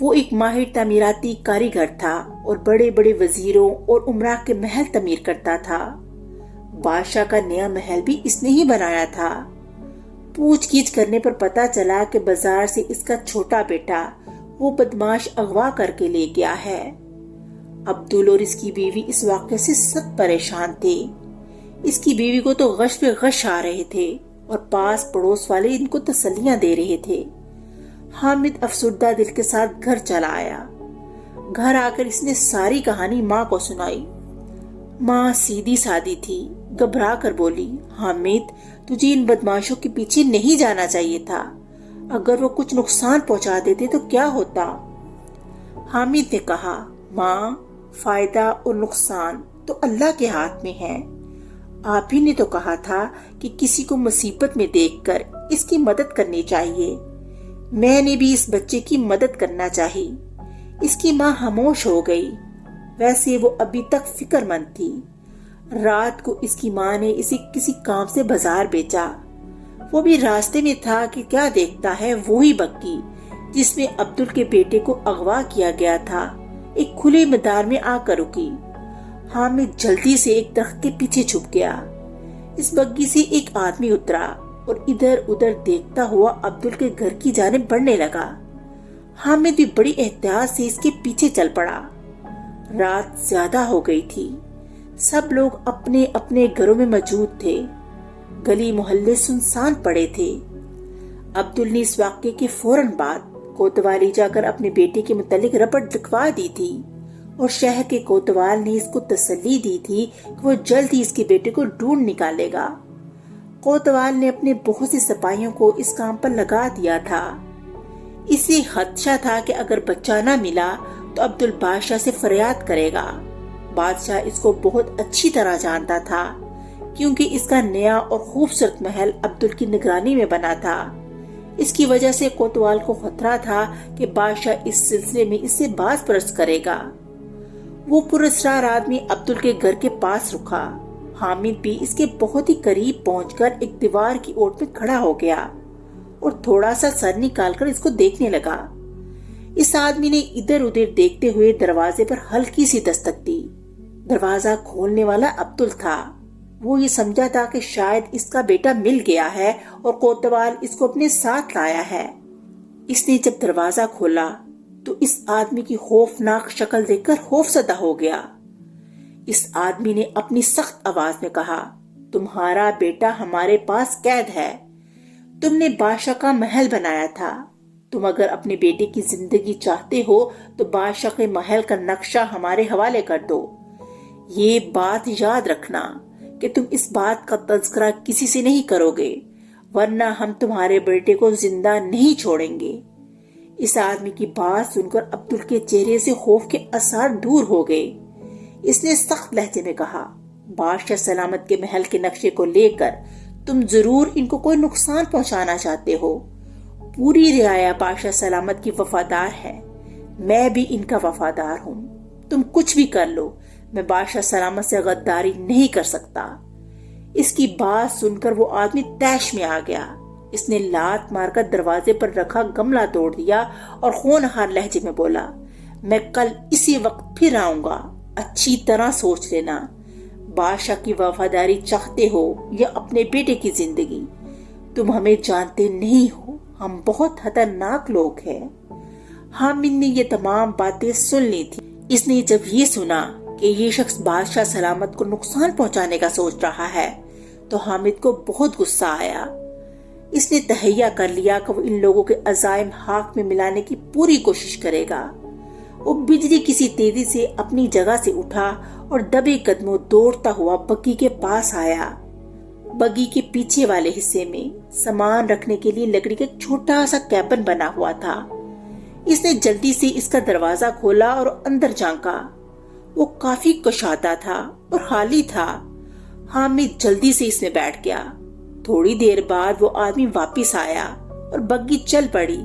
وہ ایک ماہر تعمیراتی کاریگر تھا اور بڑے بڑے وزیروں اور امراء کے محل تعمیر کرتا تھا۔ بادشاہ کا نیا محل بھی اس نے ہی بنایا تھا۔ پوچھ گچھ کرنے پر پتا چلا کہ بازار سے اس کا چھوٹا بیٹا وہ بدماش اغوا کر کے لے گیا ہے۔ عبدل اور اس کی بیوی اس واقعے سے سخت پریشان تھے۔ اس کی بیوی کو تو غش پہ غش آ رہے تھے اور پاس پڑوس والے ان کو تسلیاں دے رہے تھے۔ حامد افسردہ دل کے ساتھ گھر چلا آیا۔ گھر آ کر اس نے ساری کہانی ماں کو سنائی۔ ماں سیدھی سادی تھی، گھبرا کر بولی، حامد تجھے ان بدماشوں کے پیچھے نہیں جانا چاہیے تھا۔ اگر وہ کچھ نقصان پہنچا دیتے تو کیا ہوتا؟ حامد نے کہا، ماں فائدہ اور نقصان تو اللہ کے ہاتھ میں ہے۔ آپ ہی نے تو کہا تھا کہ کسی کو مصیبت میں دیکھ کر اس کی مدد کرنی چاہیے۔ میں نے بھی اس بچے کی مدد کرنا چاہی۔ اس کی ماں خاموش ہو گئی۔ ویسے وہ ابھی تک فکر مند تھی۔ رات کو اس کی ماں نے اسے کسی کام سے بازار بھیجا۔ وہ بھی راستے میں تھا کہ کیا دیکھتا ہے وہی بگی جس میں عبدل کے بیٹے کو اغوا کیا گیا تھا ایک کھلے میدان میں آ کر رکی۔ حامد جلدی سے ایک درخت کے پیچھے چھپ گیا۔ اس بگی سے ایک آدمی اترا اور ادھر ادھر دیکھتا ہوا عبدل کے گھر کی جانب بڑھنے لگا۔ حامد بھی بڑی احتیاط سے اس کے پیچھے چل پڑا۔ رات زیادہ ہو گئی تھی۔ سب لوگ اپنے اپنے گھروں میں موجود تھے۔ گلی محلے سنسان پڑے تھے۔ عبدل نے اس واقعے کے فوراً بعد کوتوالی جا کر اپنے بیٹے کے متعلق رپورٹ لکھوا دی تھی اور شہر کے کوتوال نے اس کو تسلی دی تھی کہ وہ جلد ہی اس کے بیٹے کو ڈھونڈ نکالے گا۔ کوتوال نے اپنے بہت سے سپاہیوں کو اس کام پر لگا دیا تھا۔ اسے خدشہ تھا کہ اگر بچہ نہ ملا تو عبدل بادشاہ سے فریاد کرے گا۔ بادشاہ اس کو بہت اچھی طرح جانتا تھا کیونکہ اس کا نیا اور خوبصورت محل عبدل کی نگرانی میں بنا تھا۔ اس کی وجہ سے کوتوال کو خطرہ تھا کہ بادشاہ اس سلسلے میں اس سے باز پرست کرے گا۔ وہ پراسرار آدمی عبدل کے گھر کے پاس رکا۔ حامد بھی اس کے بہت ہی قریب پہنچ کر ایک دیوار کی اوٹ میں کھڑا ہو گیا اور تھوڑا سا سر نکال کر اس کو دیکھنے لگا۔ اس آدمی نے ادھر ادھر دیکھتے ہوئے دروازے پر ہلکی سی دستک دی۔ دروازہ کھولنے والا عبدل تھا۔ وہ یہ سمجھا تھا کہ شاید اس کا بیٹا مل گیا ہے اور کوتوال اس کو اپنے ساتھ لایا ہے۔ اس نے جب دروازہ کھولا تو اس آدمی کی خوفناک شکل دیکھ کر خوفزدہ ہو گیا۔ اس آدمی نے اپنی سخت آواز میں کہا، تمہارا بیٹا ہمارے پاس قید ہے۔ تم نے بادشاہ کا محل بنایا تھا۔ تم اگر اپنے بیٹے کی زندگی چاہتے ہو تو بادشاہ کے محل کا نقشہ ہمارے حوالے کر دو۔ یہ بات یاد رکھنا کہ تم اس بات کا تذکرہ کسی سے نہیں کرو گے، ورنہ ہم تمہارے بیٹے کو زندہ نہیں چھوڑیں گے۔ اس آدمی کی بات سن کر عبدل کے چہرے سے خوف کے اثار دور ہو گئے۔ اس نے سخت لہجے میں کہا، بادشاہ سلامت کے محل کے نقشے کو لے کر تم ضرور ان کو کوئی نقصان پہنچانا چاہتے ہو۔ پوری رعایا بادشاہ سلامت کی وفادار ہے، میں بھی ان کا وفادار ہوں۔ تم کچھ بھی کر لو، میں بادشاہ سلامت سے غداری نہیں کر سکتا۔ اس کی بات سن کر وہ آدمی طیش میں آ گیا۔ اس نے لات مار کر دروازے پر رکھا گملہ توڑ دیا اور ہونہار لہجے میں بولا، میں کل اسی وقت پھر آؤں گا، اچھی طرح سوچ لینا، بادشاہ کی وفاداری چاہتے ہو یا اپنے بیٹے کی زندگی۔ تم ہمیں جانتے نہیں ہو، ہم بہت خطرناک لوگ ہیں۔ حامد نے یہ تمام باتیں سن لی تھی۔ اس نے جب یہ سنا کہ یہ شخص بادشاہ سلامت کو نقصان پہنچانے کا سوچ رہا ہے تو حامد کو بہت غصہ آیا۔ اس نے تہیہ کر لیا کہ وہ ان لوگوں کے عزائم خاک میں ملانے کی پوری کوشش کرے گا۔ وہ بجلی کسی تیزی سے اپنی جگہ سے اٹھا اور دبے قدموں دوڑتا ہوا بگی کے پاس آیا۔ بگی کے پیچھے والے حصے میں سامان رکھنے کے لیے لکڑی کا ایک چھوٹا سا کیبن بنا ہوا تھا۔ اس نے جلدی سے اس کا دروازہ کھولا اور اندر جھانکا۔ وہ کافی کشادہ تھا اور خالی تھا۔ حامد جلدی سے اس میں بیٹھ گیا۔ تھوڑی دیر بعد وہ آدمی واپس آیا اور بگی چل پڑی۔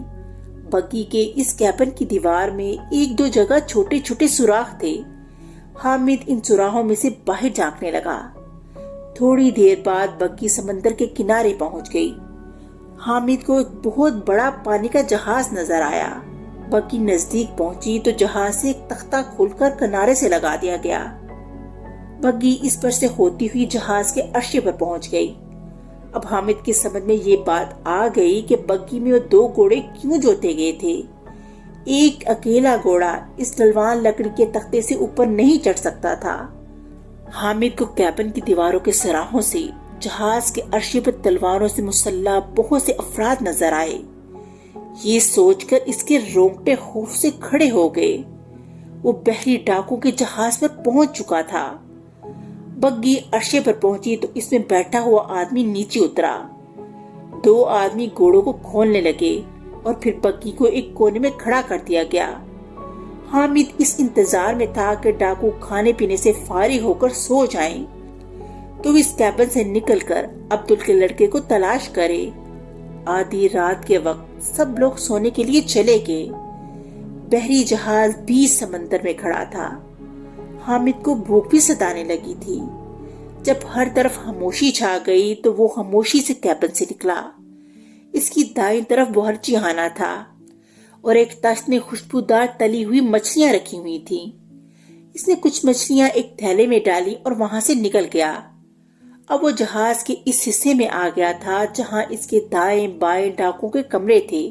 بگی کے اس کیبن کی دیوار میں ایک دو جگہ چھوٹے چھوٹے سوراخ تھے۔ حامد ان سوراخوں میں سے باہر جھانکنے لگا۔ تھوڑی دیر بعد بگی سمندر کے کنارے پہنچ گئی۔ حامد کو ایک بہت بڑا پانی کا جہاز نظر آیا۔ بگی نزدیک پہنچی تو جہاز سے ایک تختہ کھول کر کنارے سے لگا دیا گیا۔ بگی اس پر سے ہوتی ہوئی جہاز کے عرصے پر پہنچ گئی۔ اب حامد کی سمجھ میں یہ بات آ گئی کہ بگی میں وہ 2 گھوڑے کیوں جوتے گئے تھے۔ ایک اکیلا گھوڑا اس ڈلوان لکڑی کے تختے سے اوپر نہیں چڑھ سکتا تھا۔ حامد کو کیبن کی دیواروں کے سراہوں سے جہاز کے عرصے پر تلواروں سے مسلح بہت سے افراد نظر آئے۔ یہ سوچ کر اس کے رونگٹے خوف سے کھڑے ہو گئے۔ وہ بحری ڈاکو کے جہاز پر پہنچ چکا تھا۔ بگی عرصے پر پہنچی تو اس میں بیٹھا ہوا آدمی نیچے اترا۔ 2 آدمی گھوڑوں کو کھولنے لگے اور پھر بگی کو ایک کونے میں کھڑا کر دیا گیا۔ حامد اس انتظار میں تھا کہ ڈاکو کھانے پینے سے فارغ ہو کر سو جائیں تو اس کیبن سے نکل کر عبدل کے لڑکے کو تلاش کرے۔ آدھی رات کے وقت سب لوگ سونے کے لیے چلے گئے۔ بحری جہاز بیچ سمندر میں کھڑا تھا۔ حامد کو بھوک بھی ستانے لگی تھی۔ جب ہر طرف خاموشی چھا گئی تو وہ خاموشی سے کیبن سے نکلا۔ اس کی دائیں طرف بورچی خانہ تھا اور ایک تشت میں خوشبودار تلی ہوئی مچھلیاں رکھی ہوئی تھیں۔ اس نے کچھ مچھلیاں ایک تھیلے میں ڈالی اور وہاں سے نکل گیا۔ اب وہ جہاز کے اس حصے میں آ گیا تھا جہاں اس کے دائیں بائیں ڈاکوں کے کمرے تھے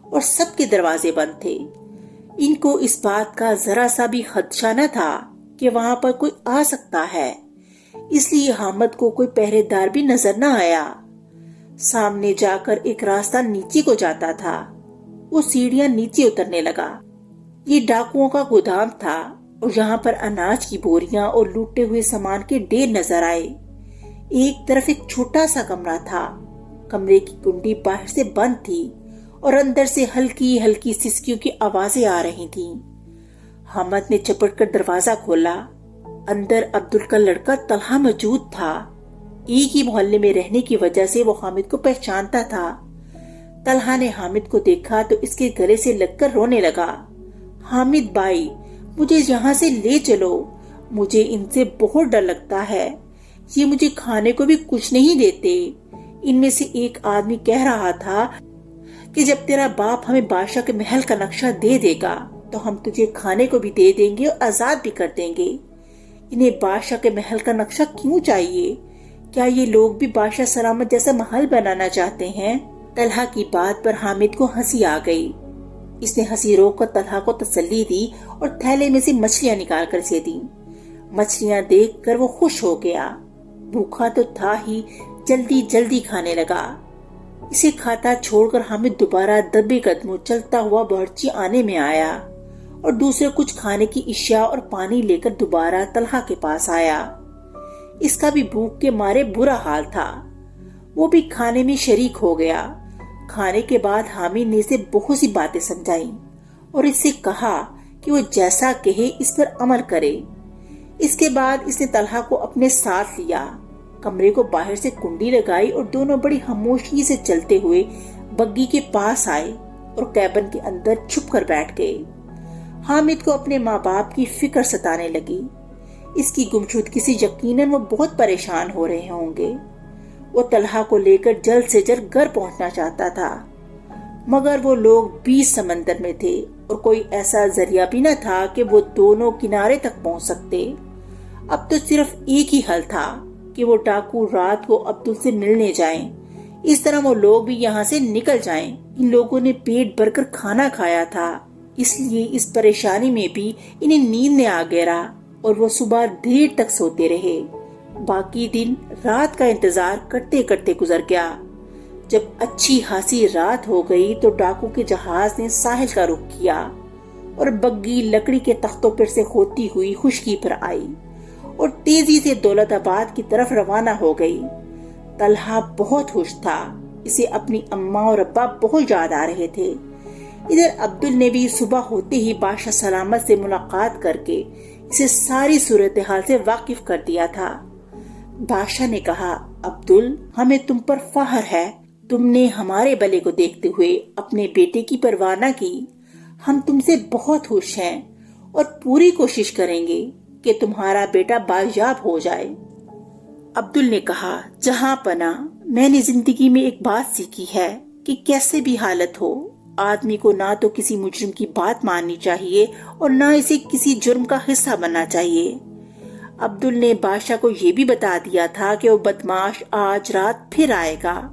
اور سب کے دروازے بند تھے۔ ان کو اس بات کا ذرا سا بھی خدشہ نہ تھا کہ وہاں پر کوئی آ سکتا ہے، اس لیے حامد کو کوئی پہرے دار بھی نظر نہ آیا۔ سامنے جا کر ایک راستہ نیچے کو جاتا تھا۔ وہ سیڑھیاں نیچے اترنے لگا۔ یہ ڈاکوؤں کا گودام تھا اور یہاں پر اناج کی بوریاں اور لوٹے ہوئے سامان کے ڈھیر نظر آئے۔ ایک طرف ایک چھوٹا سا کمرہ تھا۔ کمرے کی کنڈی باہر سے بند تھی اور اندر سے ہلکی ہلکی سسکیوں کی آوازیں آ رہی تھیں۔ حامد نے چپٹ کر دروازہ کھولا۔ اندر عبدل کا لڑکا طلحہ موجود تھا۔ ایک ہی محلے میں رہنے کی وجہ سے وہ حامد کو پہچانتا تھا۔ طلحہ نے حامد کو دیکھا تو اس کے گلے سے لگ کر رونے لگا۔ حامد بھائی، مجھے یہاں سے لے چلو، مجھے ان سے بہت ڈر لگتا ہے، یہ مجھے کھانے کو بھی کچھ نہیں دیتے۔ ان میں سے ایک آدمی کہہ رہا تھا کہ جب تیرا باپ ہمیں بادشاہ کے محل کا نقشہ دے دے گا تو ہم تجھے کھانے کو بھی دے دیں گے اور آزاد بھی کر دیں گے۔ انہیں بادشاہ کے محل کا نقشہ کیوں چاہیے؟ کیا یہ لوگ بھی بادشاہ سلامت جیسا محل بنانا چاہتے ہیں؟ طلحہ کی بات پر حامد کو ہنسی آ گئی۔ اس نے ہنسی روک کر طلحہ کو تسلی دی اور تھیلے میں سے مچھلیاں نکال کر اسے دی۔ مچھلیاں دیکھ کر وہ خوش ہو گیا۔ بھوکا تو تھا ہی، جلدی جلدی کھانے لگا۔ اسے کھاتا چھوڑ کر حامد دوبارہ دبے قدموں چلتا ہوا باورچی خانے میں آیا اور دوسرے کچھ کھانے کی اشیاء اور پانی لے کر دوبارہ طلحہ کے پاس آیا۔ اس کا بھی بھوک کے مارے برا حال تھا۔ وہ بھی کھانے میں شریک ہو گیا۔ کھانے کے بعد حامد نے اسے بہت سی باتیں سمجھائیں اور اس سے کہا کہ وہ جیسا کہے اس پر عمل کرے۔ اس کے بعد اس نے طلحہ کو اپنے ساتھ لیا، کمرے کو باہر سے کنڈی لگائی اور دونوں بڑی خاموشی سے چلتے ہوئے بگی کے پاس آئے اور کیبن کے اندر چھپ کر بیٹھ گئے۔ حامد کو اپنے ماں باپ کی فکر ستانے لگی۔ اس کی گمشدگی سے یقیناً وہ بہت پریشان ہو رہے ہوں گے۔ وہ طلحہ کو لے کر جلد سے جلد گھر پہنچنا چاہتا تھا، مگر وہ لوگ بیچ سمندر میں تھے اور کوئی ایسا ذریعہ بھی نہ تھا کہ وہ دونوں کنارے تک پہنچ سکتے۔ اب تو صرف ایک ہی حل تھا کہ وہ ڈاکو رات کو عبدل سے ملنے جائیں، اس طرح وہ لوگ بھی یہاں سے نکل جائیں۔ ان لوگوں نے پیٹ بھر کر کھانا کھایا تھا، اس لیے اس پریشانی میں بھی انہیں نیند نے آ گھیرا اور وہ صبح دیر تک سوتے رہے۔ باقی دن رات کا انتظار کرتے کرتے گزر گیا۔ جب اچھی خاصی رات ہو گئی تو ڈاکو کے جہاز نے ساحل کا رخ کیا اور بگی لکڑی کے تختوں پر سے ہوتی ہوئی خشکی پر آئی اور تیزی سے دولت آباد کی طرف روانہ ہو گئی۔ طلحہ بہت خوش تھا، اسے اپنی اماں اور ابا بہت یاد آ رہے تھے۔ ادھر عبدل نے بھی صبح ہوتے ہی بادشاہ سلامت سے ملاقات کر کے اسے ساری صورتحال سے واقف کر دیا تھا۔ بادشاہ نے کہا، عبدل، ہمیں تم پر فخر ہے، تم نے ہمارے بلے کو دیکھتے ہوئے اپنے بیٹے کی پرواہ نہ کی۔ ہم تم سے بہت خوش ہیں اور پوری کوشش کریں گے کہ تمہارا بیٹا بازیاب ہو جائے۔ عبدل نے کہا، جہاں پناہ، میں نے زندگی میں ایک بات سیکھی ہے کہ کیسے بھی حالت ہو، آدمی کو نہ تو کسی مجرم کی بات ماننی چاہیے اور نہ اسے کسی جرم کا حصہ بننا چاہیے۔ عبدل نے بادشاہ کو یہ بھی بتا دیا تھا کہ وہ بدماش آج رات پھر آئے گا۔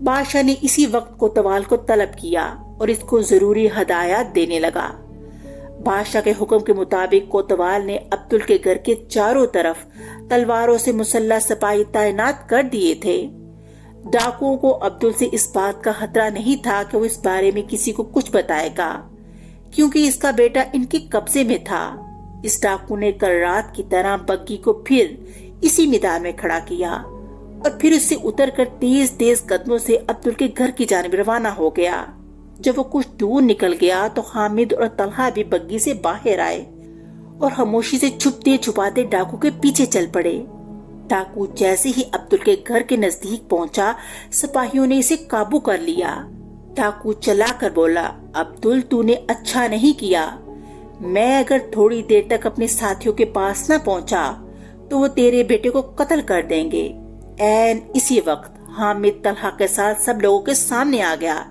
بادشاہ نے اسی وقت کوتوال کو طلب کیا اور اس کو ضروری ہدایات دینے لگا۔ بادشاہ کے حکم کے مطابق کوتوال نے عبدل کے گھر کے چاروں طرف تلواروں سے مسلح سپاہی تعینات کر دیے تھے۔ ڈاکوؤں کو عبدل سے اس بات کا خطرہ نہیں تھا کہ وہ اس بارے میں کسی کو کچھ بتائے گا، کیونکہ اس کا بیٹا ان کے قبضے میں تھا۔ اس ڈاکو نے کل رات کی طرح بگی کو پھر اسی میدان میں کھڑا کیا اور پھر اس سے اتر کر تیز تیز قدموں سے عبدل کے گھر کی جانب روانہ ہو گیا۔ جب وہ کچھ دور نکل گیا تو حامد اور طلحہ بھی بگی سے باہر آئے اور خاموشی سے چھپتے چھپاتے ڈاکو کے پیچھے چل پڑے۔ ڈاکو جیسے ہی عبدل کے گھر کے نزدیک پہنچا، سپاہیوں نے اسے قابو کر لیا۔ ڈاکو چلا کر بولا، عبدل تو نے اچھا نہیں کیا، میں اگر تھوڑی دیر تک اپنے ساتھیوں کے پاس نہ پہنچا تو وہ تیرے بیٹے کو قتل کر دیں گے۔ این اسی وقت حامد طلحہ کے ساتھ سب لوگوں کے سامنے آ گیا۔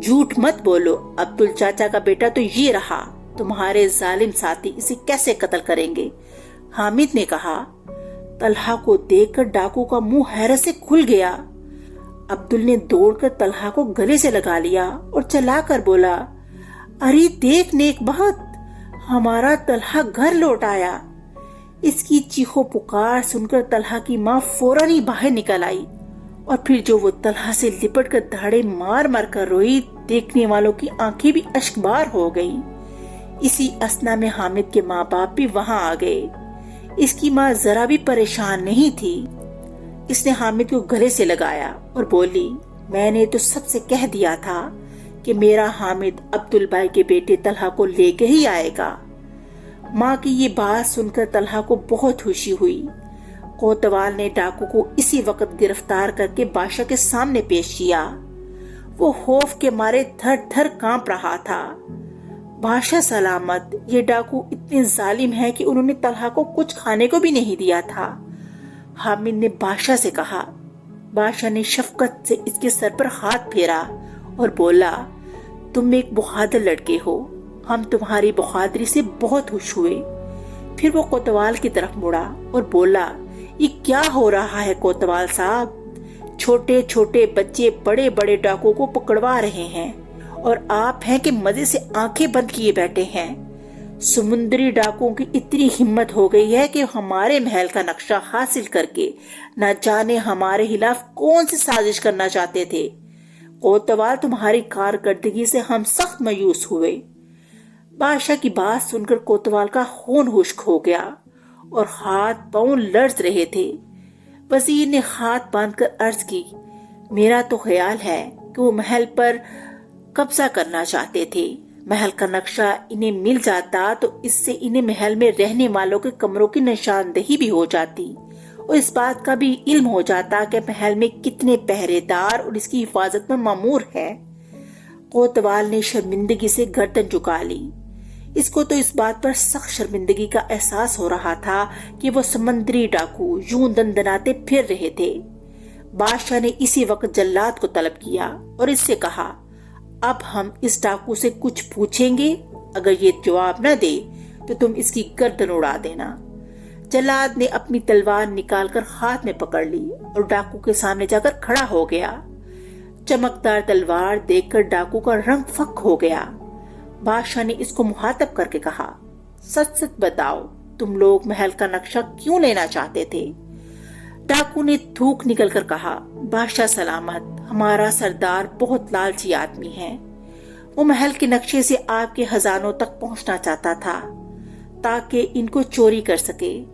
جھوٹ مت بولو، عبدل چاچا کا بیٹا تو یہ رہا، تمہارے ظالم ساتھی اسے کیسے قتل کریں گے؟ حامد نے کہا۔ طلحہ کو دیکھ کر ڈاکو کا منہ حیرت سے کھل گیا۔ عبدل نے دوڑ کر طلحہ کو گلے سے لگا لیا اور چلا کر بولا، ارے دیکھ نیک بخت، ہمارا طلحہ گھر لوٹ آیا۔ اس کی چیخو پکار سن کر طلحہ کی ماں فوراً ہی باہر نکل آئی اور پھر جو وہ طلحہ سے لپٹ کر دھاڑے مار مار کر روئی، دیکھنے والوں کی آنکھیں بھی اشکبار ہو گئیں۔ اسی اثنا میں حامد کے ماں باپ بھی وہاں آ گئے۔ اس کی ماں ذرا بھی پریشان نہیں تھی۔ اس نے حامد کو گلے سے لگایا اور بولی، میں نے تو سب سے کہہ دیا تھا کہ میرا حامد عبدل بھائی کے بیٹے طلحہ کو لے کے ہی آئے گا۔ ماں کی یہ بات سن کر طلحہ کو بہت خوشی ہوئی۔ کوتوال نے ڈاکو کو اسی وقت گرفتار کر کے بادشاہ کے سامنے پیش کیا۔ وہ خوف کے مارے تھر تھر کانپ رہا تھا۔ بادشاہ سلامت، یہ ڈاکو اتنے ظالم ہیں کہ انہوں نے طلحہ کو کچھ کھانے کو بھی نہیں دیا تھا، حامد نے بادشاہ سے کہا۔ بادشاہ نے شفقت سے اس کے سر پر ہاتھ پھیرا اور بولا، تم ایک بہادر لڑکے ہو، ہم تمہاری بہادری سے بہت خوش ہوئے۔ پھر وہ کوتوال کی طرف مڑا اور بولا، یہ کیا ہو رہا ہے کوتوال صاحب؟ چھوٹے چھوٹے بچے بڑے بڑے ڈاکو کو پکڑوا رہے ہیں اور آپ ہیں کہ مزے سے آنکھیں بند کیے بیٹھے ہیں۔ سمندری ڈاکوؤں کی اتنی ہمت ہو گئی ہے کہ ہمارے محل کا نقشہ حاصل کر کے نہ جانے ہمارے خلاف کون سی سازش کرنا چاہتے تھے۔ کوتوال، تمہاری کارکردگی سے ہم سخت مایوس ہوئے۔ بادشاہ کی بات سن کر کوتوال کا خون خشک ہو گیا اور ہاتھ پاؤں لرز رہے تھے۔ وزیر نے ہاتھ باندھ کر عرض کی، میرا تو خیال ہے کہ وہ محل پر قبضہ کرنا چاہتے تھے۔ محل کا نقشہ انہیں مل جاتا تو اس سے انہیں محل میں رہنے والوں کے کمروں کی نشاندہی بھی ہو جاتی اور اس بات کا بھی علم ہو جاتا کہ محل میں کتنے پہرے دار اور اس کی حفاظت میں مامور ہے۔ کوتوال نے شرمندگی سے گردن جھکا لی۔ اس کو تو اس بات پر سخت شرمندگی کا احساس ہو رہا تھا کہ وہ سمندری ڈاکو یوں دندناتے پھر رہے تھے۔ بادشاہ نے اسی وقت جلاد کو طلب کیا اور اس سے کہا، اب ہم اس ڈاکو سے کچھ پوچھیں گے، اگر یہ جواب نہ دے تو تم اس کی گردن اڑا دینا۔ جلاد نے اپنی تلوار نکال کر ہاتھ میں پکڑ لی اور ڈاکو کے سامنے جا کر کھڑا ہو گیا۔ چمکدار تلوار دیکھ کر ڈاکو کا رنگ فک ہو گیا۔ بادشاہ نے اس کو مخاطب کر کے کہا، سچ سچ بتاؤ، تم لوگ محل کا نقشہ کیوں لینا چاہتے تھے؟ ڈاکو نے تھوک نکل کر کہا، بادشاہ سلامت، ہمارا سردار بہت لالچی آدمی ہے۔ وہ محل کے نقشے سے آپ کے خزانوں تک پہنچنا چاہتا تھا تاکہ ان کو چوری کر سکے۔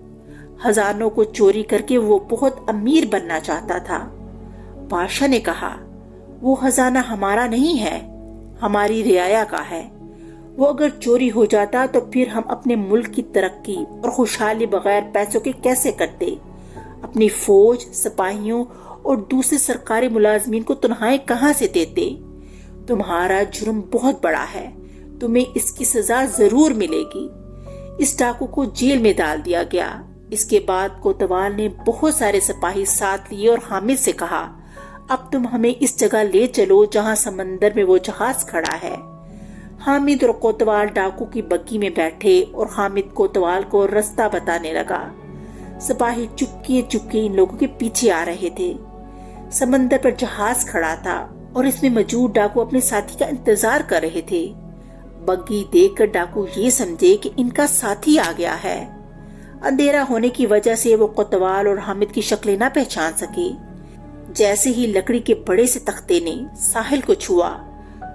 خزانوں کو چوری کر کے وہ بہت امیر بننا چاہتا تھا۔ بادشاہ نے کہا، وہ خزانہ ہمارا نہیں ہے، ہماری رعایا کا ہے۔ وہ اگر چوری ہو جاتا تو پھر ہم اپنے ملک کی ترقی اور خوشحالی بغیر پیسوں کے کیسے کرتے؟ اپنی فوج، سپاہیوں اور دوسرے سرکاری ملازمین کو تنخواہیں کہاں سے دیتے؟ تمہارا جرم بہت بڑا ہے، تمہیں اس کی سزا ضرور ملے گی۔ اس ڈاکو کو جیل میں ڈال دیا گیا۔ اس کے بعد کوتوال نے بہت سارے سپاہی ساتھ لیے اور حامد سے کہا، اب تم ہمیں اس جگہ لے چلو جہاں سمندر میں وہ جہاز کھڑا ہے۔ حامد اور کوتوال ڈاکو کی بگی میں بیٹھے اور حامد کوتوال کو رستہ بتانے لگا۔ سپاہی چپکے چپکے ان لوگوں کے پیچھے آ رہے تھے۔ سمندر پر جہاز کھڑا تھا اور اس میں موجود ڈاکو اپنے ساتھی کا انتظار کر رہے تھے۔ بگی دیکھ کر ڈاکو یہ سمجھے کہ ان کا ساتھی آ گیا ہے۔ اندھیرا ہونے کی وجہ سے وہ کوتوال اور حامد کی شکلیں نہ پہچان سکے۔ جیسے ہی لکڑی کے بڑے سے تختے نے ساحل کو چھوا،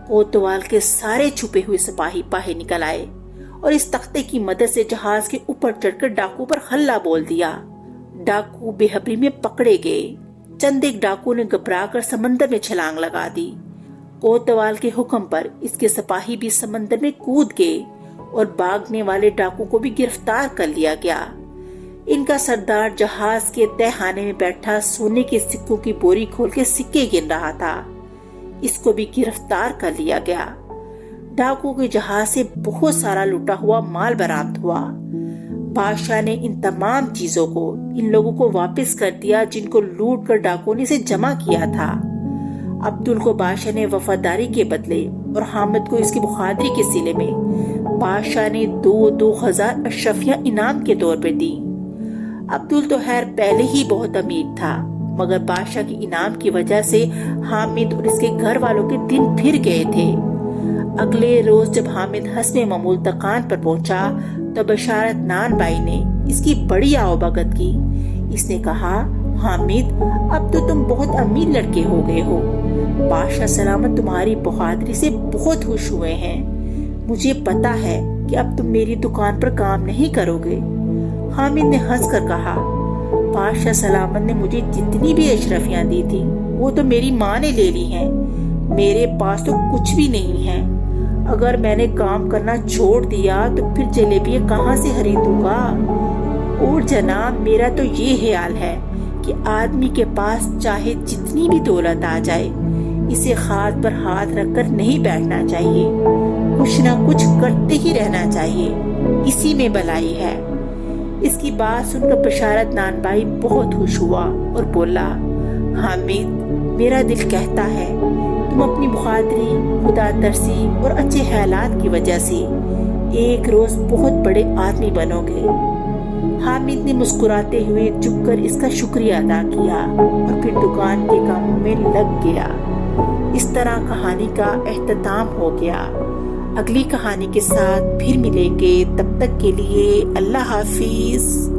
کوتوال کے سارے چھپے ہوئے سپاہی باہر نکل آئے اور اس تختے کی مدد سے جہاز کے اوپر چڑھ کر ڈاکو پر حملہ بول دیا۔ ڈاکو بے خبری میں پکڑے گئے۔ چند ایک ڈاکو نے گھبرا کر سمندر میں چھلانگ لگا دی۔ کوتوال کے حکم پر اس کے سپاہی بھی سمندر میں کود گئے اور بھاگنے والے ڈاکو کو بھی گرفتار کر لیا گیا۔ ان کا سردار جہاز کے تہخانے میں بیٹھا سونے کے سکوں کی بوری کھول کے سکے گن رہا تھا۔ اس کو بھی گرفتار کر لیا گیا۔ ڈاکو کے جہاز سے بہت سارا لوٹا ہوا مال برآمد ہوا۔ بادشاہ نے ان تمام چیزوں کو ان لوگوں کو واپس کر دیا جن کو لوٹ کر ڈاکو نے اسے جمع کیا تھا۔ عبدل کو بادشاہ نے وفاداری کے بدلے اور حامد کو اس کی بہادری کے صلے میں بادشاہ نے 2,000 اشرفیاں انعام کے طور پر دی۔ عبدل تو خیر پہلے ہی بہت امیر تھا، مگر بادشاہ کے انعام کی وجہ سے حامد اور اس کے گھر والوں کے دن پھر گئے تھے۔ اگلے روز جب حامد حسب معمول دکان پر پہنچا تو بشارت نان بائی نے اس کی بڑی آؤبگت کی۔ اس نے کہا، حامد اب تو تم بہت امیر لڑکے ہو گئے ہو۔ بادشاہ سلامت تمہاری بہادری سے بہت خوش ہوئے ہیں۔ مجھے پتا ہے کہ اب تم میری دکان پر کام نہیں کرو گے۔ حامد نے ہنس کر کہا، بادشاہ سلامت نے مجھے جتنی بھی اشرفیاں دی تھی وہ تو میری ماں نے لے لی ہیں۔ میرے پاس تو کچھ بھی نہیں ہے۔ اگر میں نے کام کرنا چھوڑ دیا تو پھر جلیبی کہاں سے خریدوں گا؟ اور جناب میرا تو یہ خیال ہے کہ آدمی کے پاس چاہے جتنی بھی دولت آ جائے، اسے ہاتھ پر ہاتھ رکھ کر نہیں بیٹھنا چاہیے، کچھ نہ کچھ کرتے ہی رہنا چاہیے، اسی میں بھلائی ہے۔ اس کی بات سن کر بشارت نان بھائی بہت خوش ہوا اور بولا، حامد میرا دل کہتا ہے تم اپنی بہادری، خدا ترسی اور اچھے خیالات کی وجہ سے ایک روز بہت بڑے آدمی بنو گے۔ حامد نے مسکراتے ہوئے جھک کر اس کا شکریہ ادا کیا اور پھر دکان کے کاموں میں لگ گیا۔ اس طرح کہانی کا اختتام ہو گیا۔ اگلی کہانی کے ساتھ پھر ملیں گے، تب تک کے لیے اللہ حافظ۔